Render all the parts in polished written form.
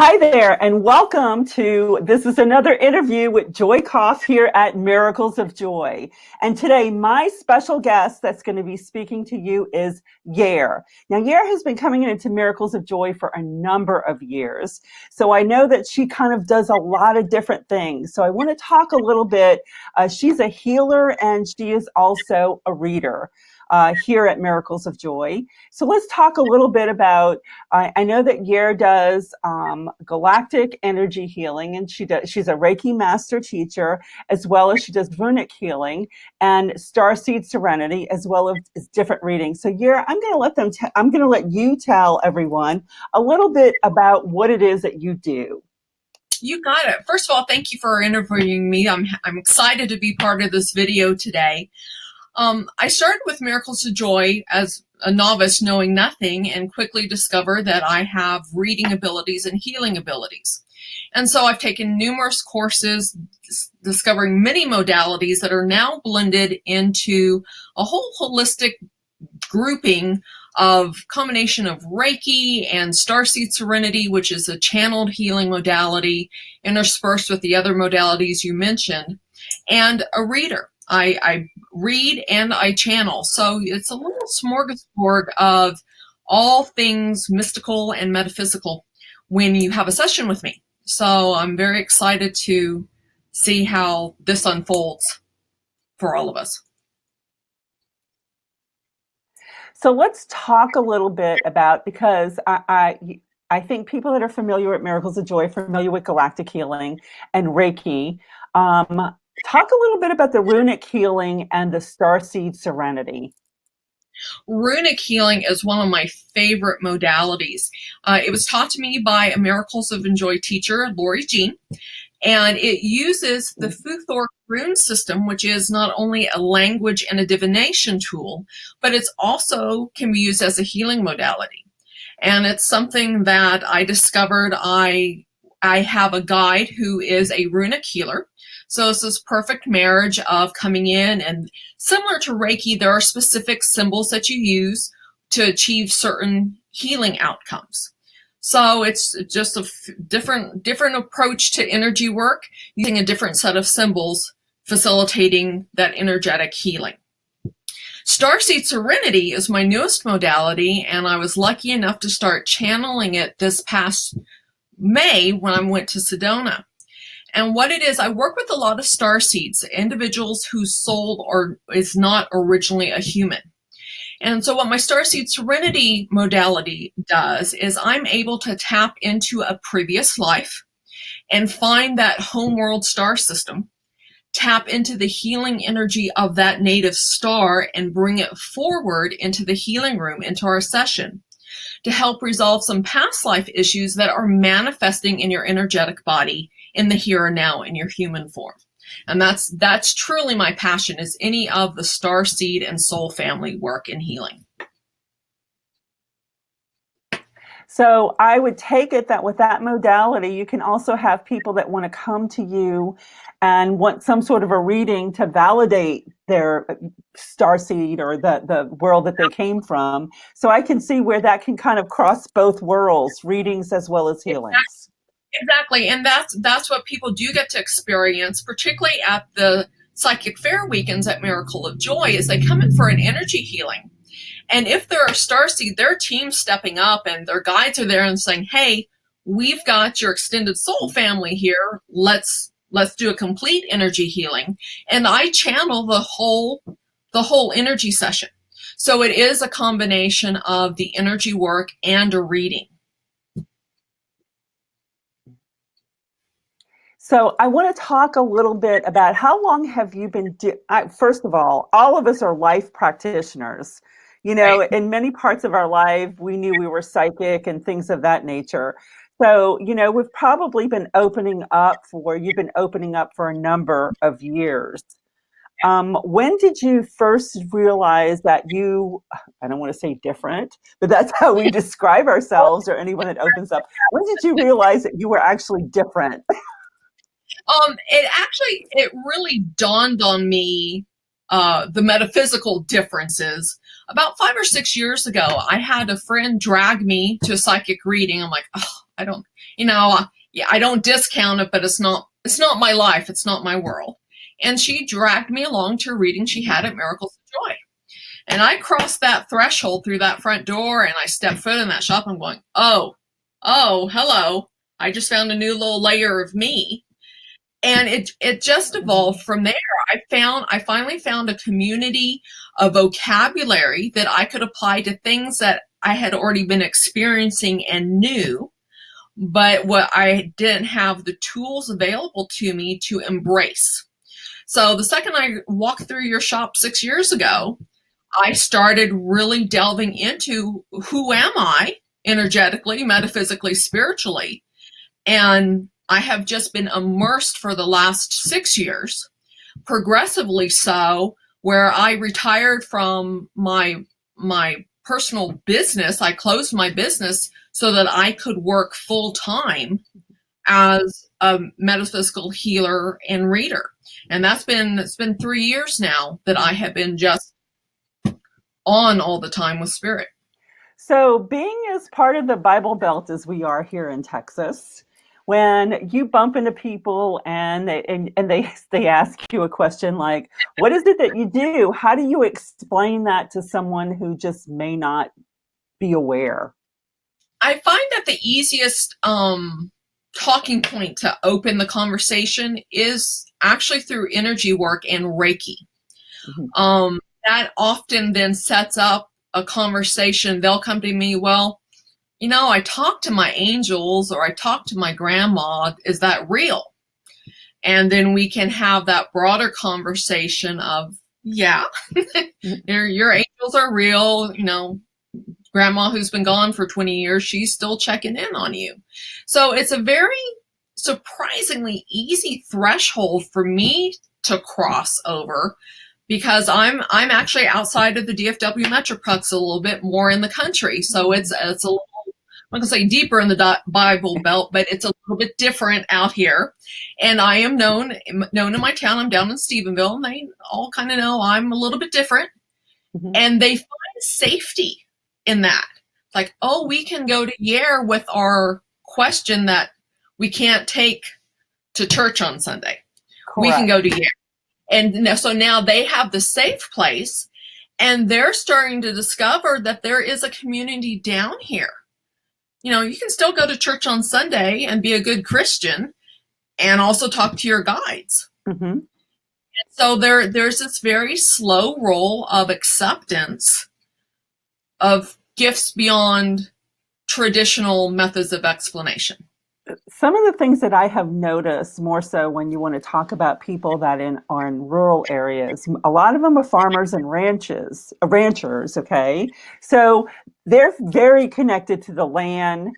Hi there, and welcome to this is another interview with Joy Koff here at Miracles of Joy. And today, my special guest that's going to be speaking to you is Gaer. Now, Gaer has been coming into Miracles of Joy for a number of years. So I know that she kind of does a lot of different things. So I want to talk a little bit. She's a healer and she is also a reader here at Miracles of Joy. So let's talk a little bit about, I know that Gaer does galactic energy healing, and she's a Reiki master teacher, as well as she does Runic Healing and Starseed Serenity, as well as different readings. So Gaer, I'm going to let you tell everyone a little bit about what it is that you do. You got it. First of all, thank you for interviewing me. I'm excited to be part of this video today. I started with Miracles of Joy as a novice, knowing nothing, and quickly discovered that I have reading abilities and healing abilities. And so I've taken numerous courses, discovering many modalities that are now blended into a whole holistic grouping of combination of Reiki and Starseed Serenity, which is a channeled healing modality, interspersed with the other modalities you mentioned, and a reader. I read and I channel. So it's a little smorgasbord of all things mystical and metaphysical when you have a session with me. So I'm very excited to see how this unfolds for all of us. So let's talk a little bit about, because I think people that are familiar with Miracles of Joy, familiar with galactic healing and Reiki, talk a little bit about the Runic Healing and the Starseed Serenity. Runic Healing is one of my favorite modalities. It was taught to me by a Miracles of Joy teacher, Lori Jean, and it uses the Futhor rune system, which is not only a language and a divination tool, but it's also can be used as a healing modality. And it's something that I discovered. I have a guide who is a runic healer. So it's this perfect marriage of coming in, and similar to Reiki, there are specific symbols that you use to achieve certain healing outcomes. So it's just a different approach to energy work, using a different set of symbols, facilitating that energetic healing. Starseed Serenity is my newest modality, and I was lucky enough to start channeling it this past May when I went to Sedona. And what it is, I work with a lot of starseeds, individuals whose soul is not originally a human. And so what my Starseed Serenity modality does is I'm able to tap into a previous life and find that homeworld star system, tap into the healing energy of that native star and bring it forward into the healing room, into our session, to help resolve some past life issues that are manifesting in your energetic body in the here and now in your human form. And that's truly my passion, is any of the star seed and soul family work in healing. So I would take it that with that modality, you can also have people that want to come to you and want some sort of a reading to validate their star seed or the world that they came from. So I can see where that can kind of cross both worlds, readings as well as healings. Exactly, and that's what people do get to experience, particularly at the Psychic Fair weekends at Miracle of Joy, is they come in for an energy healing. And if they're a starseed, their team's stepping up and their guides are there and saying, hey, we've got your extended soul family here. Let's do a complete energy healing. And I channel the whole energy session. So it is a combination of the energy work and a reading. So I want to talk a little bit about how long have you been first of all of us are life practitioners. You know, right. In many parts of our life, we knew we were psychic and things of that nature. So, you know, we've probably been opening up for a number of years. When did you first realize that I don't want to say different, but that's how we describe ourselves, or anyone that opens up. When did you realize that you were actually different? It really dawned on me, the metaphysical differences. About 5 or 6 years ago, I had a friend drag me to a psychic reading. I'm like, oh, I don't, yeah, I don't discount it, but it's not my life. It's not my world. And she dragged me along to a reading she had at Miracles of Joy. And I crossed that threshold through that front door and I stepped foot in that shop. I'm going, oh, hello. I just found a new little layer of me. And it just evolved from there. I finally found a community, a vocabulary that I could apply to things that I had already been experiencing and knew, but what I didn't have the tools available to me to embrace. So the second I walked through your shop 6 years ago, I started really delving into who am I energetically, metaphysically, spiritually, and I have just been immersed for the last 6 years, progressively so, where I retired from my personal business. I closed my business so that I could work full time as a metaphysical healer and reader. And it's been 3 years now that I have been just on all the time with spirit. So being as part of the Bible Belt as we are here in Texas, when you bump into people and they ask you a question like, what is it that you do? How do you explain that to someone who just may not be aware? I find that the easiest talking point to open the conversation is actually through energy work and Reiki. Mm-hmm. That often then sets up a conversation. They'll come to me, well, I talk to my angels or I talk to my grandma. Is that real? And then we can have that broader conversation of, yeah, your angels are real. Grandma who's been gone for 20 years, she's still checking in on you. So it's a very surprisingly easy threshold for me to cross over, because I'm actually outside of the DFW Metroplex a little bit more in the country. So it's a little, I'm not going to say deeper in the Bible Belt, but it's a little bit different out here. And I am known in my town. I'm down in Stephenville, and they all kind of know I'm a little bit different. Mm-hmm. And they find safety in that. Like, oh, we can go to Gaer with our question that we can't take to church on Sunday. Correct. We can go to Gaer. And so now they have the safe place, and they're starting to discover that there is a community down here. You can still go to church on Sunday and be a good Christian and also talk to your guides. Mm-hmm. And so there's this very slow roll of acceptance of gifts beyond traditional methods of explanation. Some of the things that I have noticed more so when you want to talk about people that are in rural areas, a lot of them are farmers and ranchers, okay? So they're very connected to the land,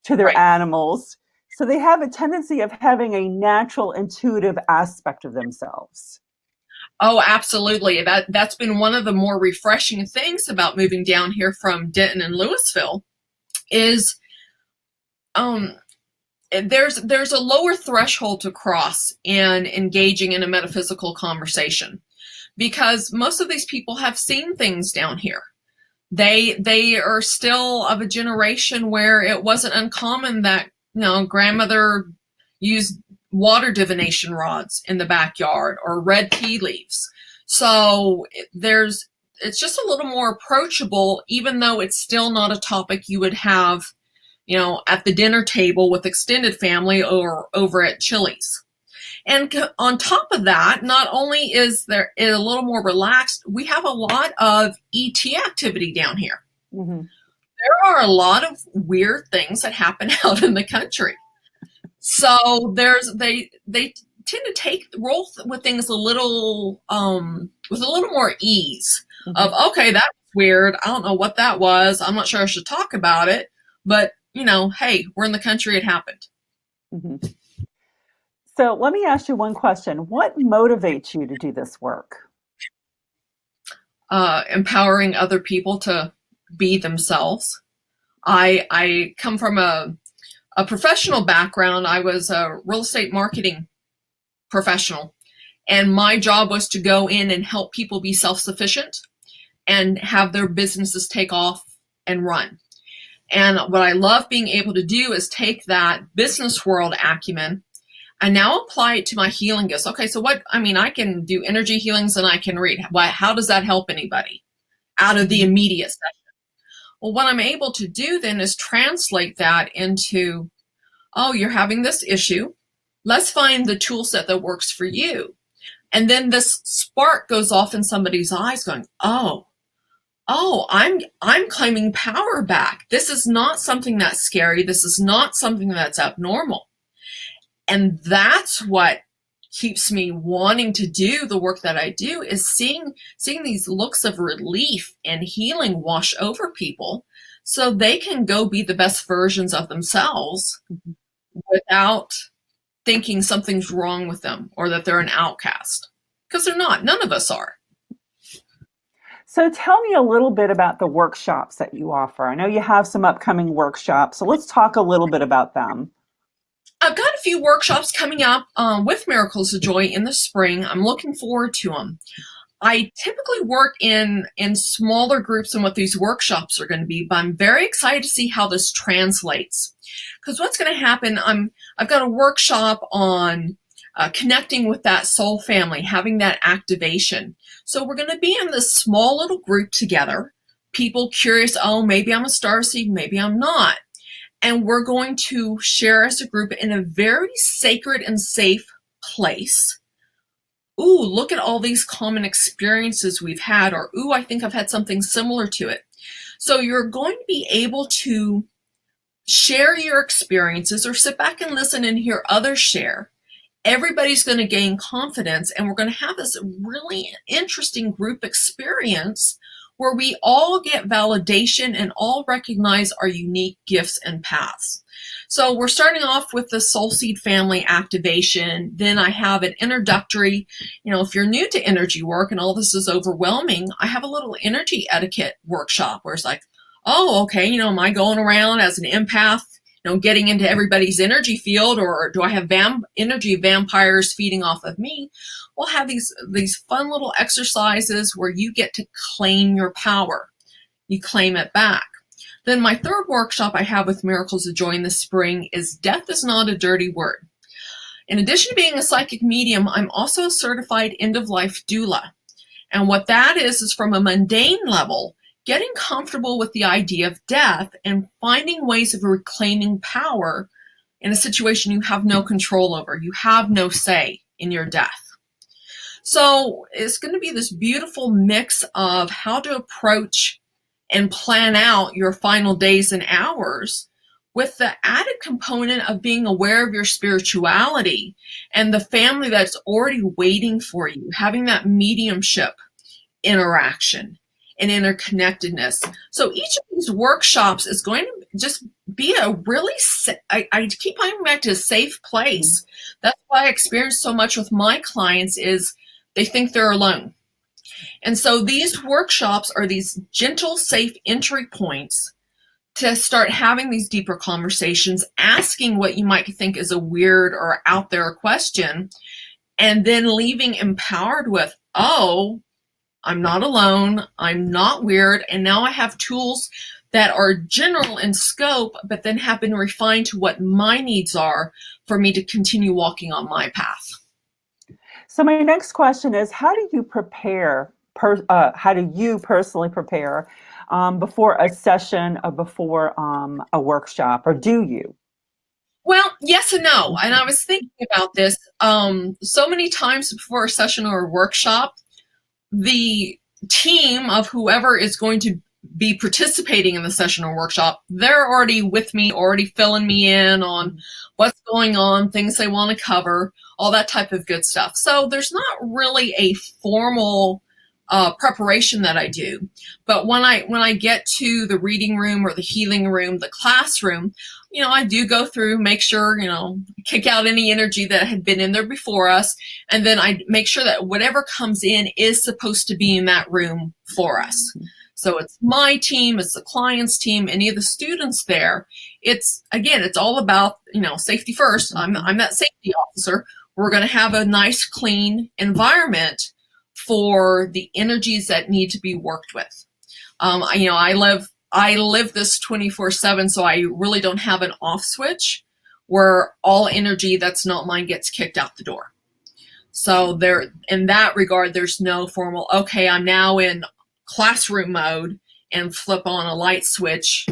to their animals. So they have a tendency of having a natural, intuitive aspect of themselves. Oh, absolutely. That's been one of the more refreshing things about moving down here from Denton and Louisville is there's a lower threshold to cross in engaging in a metaphysical conversation, because most of these people have seen things down here. They are still of a generation where it wasn't uncommon that grandmother used water divination rods in the backyard or red tea leaves. So it's just a little more approachable, even though it's still not a topic you would have at the dinner table with extended family or over at Chili's. And on top of that, not only is there a little more relaxed, we have a lot of ET activity down here. Mm-hmm. There are a lot of weird things that happen out in the country. So they tend to roll with things a little with a little more ease. Mm-hmm. Of, okay, that's weird. I don't know what that was. I'm not sure I should talk about it, but hey, we're in the country. It happened. Mm-hmm. So let me ask you one question. What motivates you to do this work? Empowering other people to be themselves. I come from a professional background. I was a real estate marketing professional, and my job was to go in and help people be self-sufficient and have their businesses take off and run. And what I love being able to do is take that business world acumen and now apply it to my healing gifts. Okay, so I can do energy healings and I can read. How does that help anybody out of the immediate session? Well, what I'm able to do then is translate that into, oh, you're having this issue. Let's find the tool set that works for you. And then this spark goes off in somebody's eyes going, oh, I'm claiming power back. This is not something that's scary. This is not something that's abnormal. And that's what keeps me wanting to do the work that I do, is seeing these looks of relief and healing wash over people so they can go be the best versions of themselves without thinking something's wrong with them or that they're an outcast. Because they're not. None of us are. So tell me a little bit about the workshops that you offer. I know you have some upcoming workshops, so let's talk a little bit about them. I've got a few workshops coming up with Miracles of Joy in the spring. I'm looking forward to them. I typically work in smaller groups than what these workshops are going to be, but I'm very excited to see how this translates. Because what's going to happen, I've got a workshop on connecting with that soul family, having that activation. So we're going to be in this small little group together, people curious, oh, maybe I'm a starseed, maybe I'm not. And we're going to share as a group in a very sacred and safe place. Ooh, look at all these common experiences we've had, or ooh, I think I've had something similar to it. So you're going to be able to share your experiences or sit back and listen and hear others share. Everybody's going to gain confidence, and we're going to have this really interesting group experience where we all get validation and all recognize our unique gifts and paths. So we're starting off with the Soul Seed family activation. Then I have an introductory, if you're new to energy work and all this is overwhelming, I have a little energy etiquette workshop where it's like, oh, okay, am I going around as an empath, getting into everybody's energy field, or do I have energy vampires feeding off of me? We'll have these fun little exercises where you get to claim your power. You claim it back. Then my third workshop I have with Miracles of Joy in the spring is Death is Not a Dirty Word. In addition to being a psychic medium, I'm also a certified end-of-life doula. And what that is from a mundane level, getting comfortable with the idea of death and finding ways of reclaiming power in a situation you have no control over. You have no say in your death. So it's going to be this beautiful mix of how to approach and plan out your final days and hours, with the added component of being aware of your spirituality and the family that's already waiting for you, having that mediumship interaction and interconnectedness. So each of these workshops is going to just be a really, I keep coming back to a safe place. That's why I experience so much with my clients is they think they're alone. And so these workshops are these gentle, safe entry points to start having these deeper conversations, asking what you might think is a weird or out there question, and then leaving empowered with, oh, I'm not alone, I'm not weird, and now I have tools that are general in scope, but then have been refined to what my needs are for me to continue walking on my path. So my next question is, how do you prepare, how do you personally prepare before a session or before a workshop, or do you? Well, yes and no. And I was thinking about this so many times before a session or a workshop, the team of whoever is going to be participating in the session or workshop, they're already with me, already filling me in on what's going on, things they want to cover, all that type of good stuff. So there's not really a formal preparation that I do. But when I get to the reading room or the healing room, the classroom, I do go through, make sure, kick out any energy that had been in there before us. And then I make sure that whatever comes in is supposed to be in that room for us. So it's my team, it's the client's team, any of the students there. It's all about, safety first. I'm that safety officer. We're going to have a nice, clean environment for the energies that need to be worked with. I I live this 24/7, so I really don't have an off switch where all energy that's not mine gets kicked out the door. So there, in that regard, there's no formal, okay, I'm now in classroom mode and flip on a light switch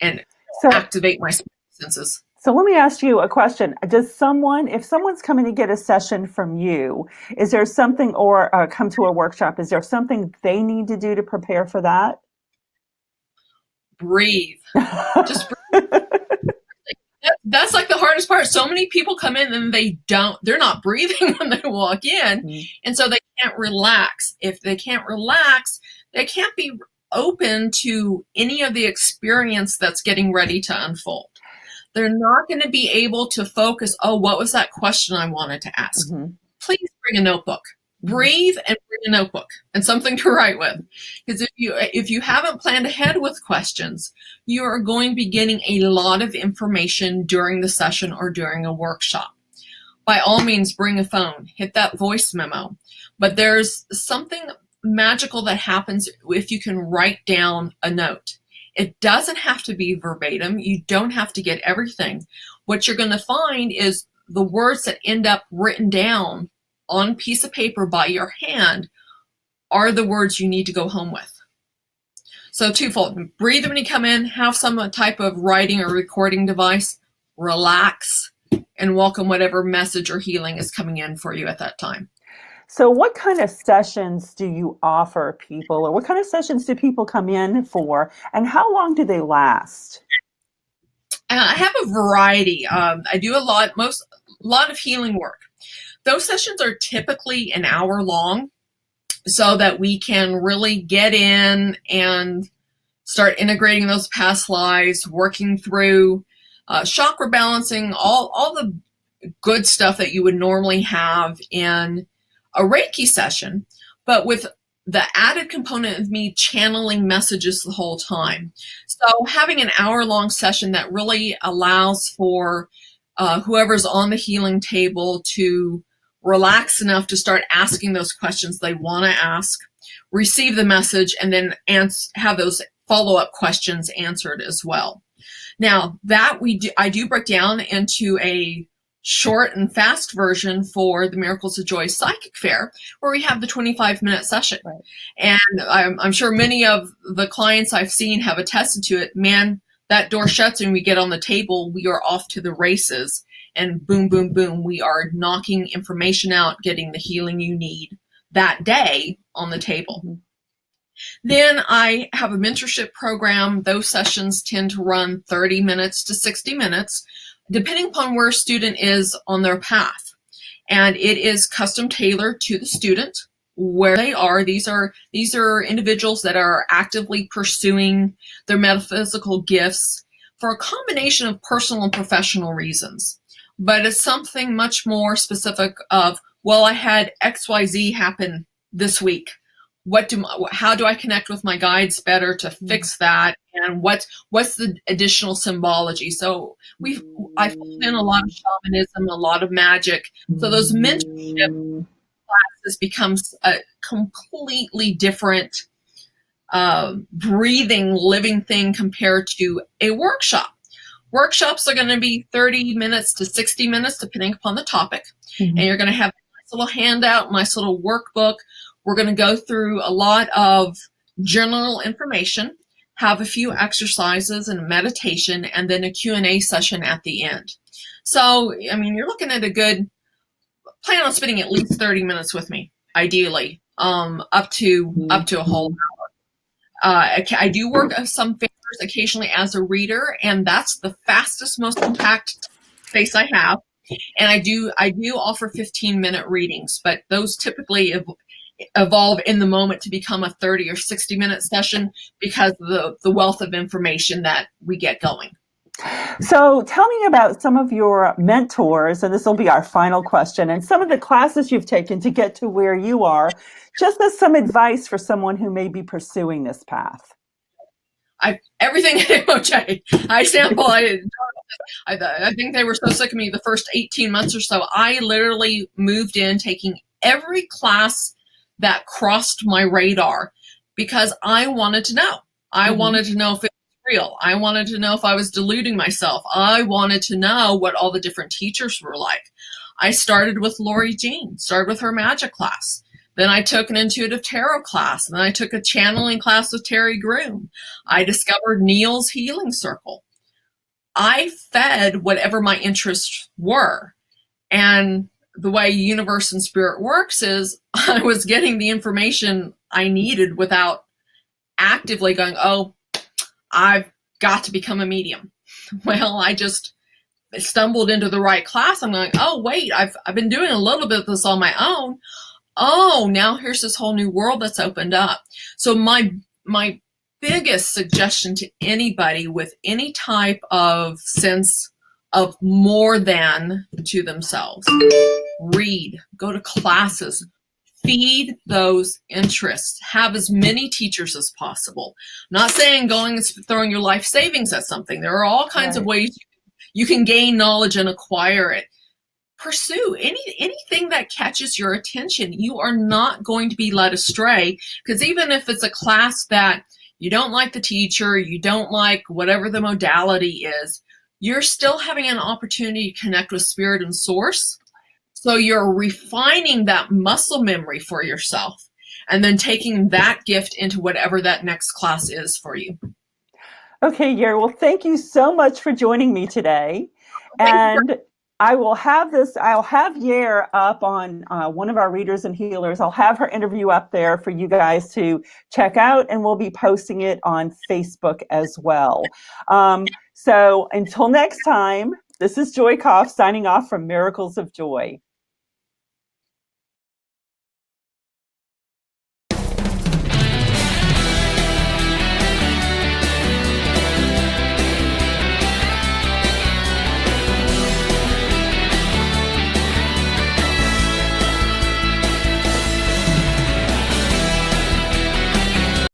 and activate my senses. So let me ask you a question. Does someone, if someone's coming to get a session from you, is there something, or come to a workshop, is there something they need to do to prepare for that? Breathe. Just breathe. That's like the hardest part. So many people come in and they're not breathing when they walk in. And so they can't relax. If they can't relax, they can't be open to any of the experience that's getting ready to unfold. They're not going to be able to focus, oh, what was that question I wanted to ask? Please bring a notebook. Breathe and bring a notebook and something to write with. Because if you haven't planned ahead with questions, you are going to be getting a lot of information during the session or during a workshop. By all means, bring a phone, hit that voice memo. But there's something magical that happens if you can write down a note. It doesn't have to be verbatim. You don't have to get everything. What you're going to find is the words that end up written down on a piece of paper by your hand are the words you need to go home with. So twofold. Breathe when you come in, have some type of writing or recording device, relax, and welcome whatever message or healing is coming in for you at that time. So what kind of sessions do you offer people, or what kind of sessions do people come in for, and how long do they last? I have a variety. I do a lot of healing work. Those sessions are typically an hour long so that we can really get in and start integrating those past lives, working through chakra balancing, all the good stuff that you would normally have in a Reiki session, but with the added component of me channeling messages the whole time. So having an hour-long session that really allows for whoever's on the healing table to relax enough to start asking those questions they want to ask, receive the message, and then have those follow-up questions answered as well. Now, that I do break down into a short and fast version for the Miracles of Joy Psychic Fair, where we have the 25-minute session. Right. And I'm sure many of the clients I've seen have attested to it. Man, that door shuts and we get on the table, we are off to the races. And boom, boom, boom, we are knocking information out, getting the healing you need that day on the table. Then I have a mentorship program. Those sessions tend to run 30 minutes to 60 minutes, depending upon where a student is on their path. And it is custom tailored to the student, where they are. These are individuals that are actively pursuing their metaphysical gifts for a combination of personal and professional reasons. But it's something much more specific of, well, I had XYZ happen this week. How do I connect with my guides better to fix that? And what's the additional symbology? So I put in a lot of shamanism, a lot of magic. So those mentorship classes becomes a completely different breathing, living thing compared to a workshop. Workshops are going to be 30 minutes to 60 minutes, depending upon the topic. And you're going to have a nice little handout, nice little workbook. We're going to go through a lot of general information, have a few exercises and meditation, and then a Q&A session at the end. So, I mean, you're looking at plan on spending at least 30 minutes with me, ideally, up to a whole hour. I do work some favors occasionally as a reader, and that's the fastest, most compact space I have. And I do offer 15-minute readings, but those typically evolve in the moment to become a 30 or 60-minute session because of the wealth of information that we get going. So tell me about some of your mentors, and this will be our final question, and some of the classes you've taken to get to where you are, just as some advice for someone who may be pursuing this path. Everything at MOJ. I sample. I think they were so sick of me the first 18 months or so. I literally moved in taking every class that crossed my radar because I wanted to know. I wanted to know if it was real. I wanted to know if I was deluding myself. I wanted to know what all the different teachers were like. I started with Lori Jean, started with her magic class. Then I took an intuitive tarot class. And then I took a channeling class with Terry Groom. I discovered Neil's healing circle. I fed whatever my interests were. And the way universe and spirit works is I was getting the information I needed without actively going, oh, I've got to become a medium. Well, I just stumbled into the right class. I'm going, oh, wait, I've been doing a little bit of this on my own. Oh, now here's this whole new world that's opened up. So my biggest suggestion to anybody with any type of sense of more than to themselves, read, go to classes, feed those interests, have as many teachers as possible. I'm not saying going and throwing your life savings at something. There are all kinds of ways you can gain knowledge and acquire it. Pursue anything that catches your attention. You are not going to be led astray, because even if it's a class that you don't like the teacher, you don't like whatever the modality is, you're still having an opportunity to connect with spirit and source. So you're refining that muscle memory for yourself and then taking that gift into whatever that next class is for you. Okay, Gaer, well, thank you so much for joining me today. And I'll have Gaer up on one of our readers and healers. I'll have her interview up there for you guys to check out, and we'll be posting it on Facebook as well. So until next time, this is Joy Koff signing off from Miracles of Joy.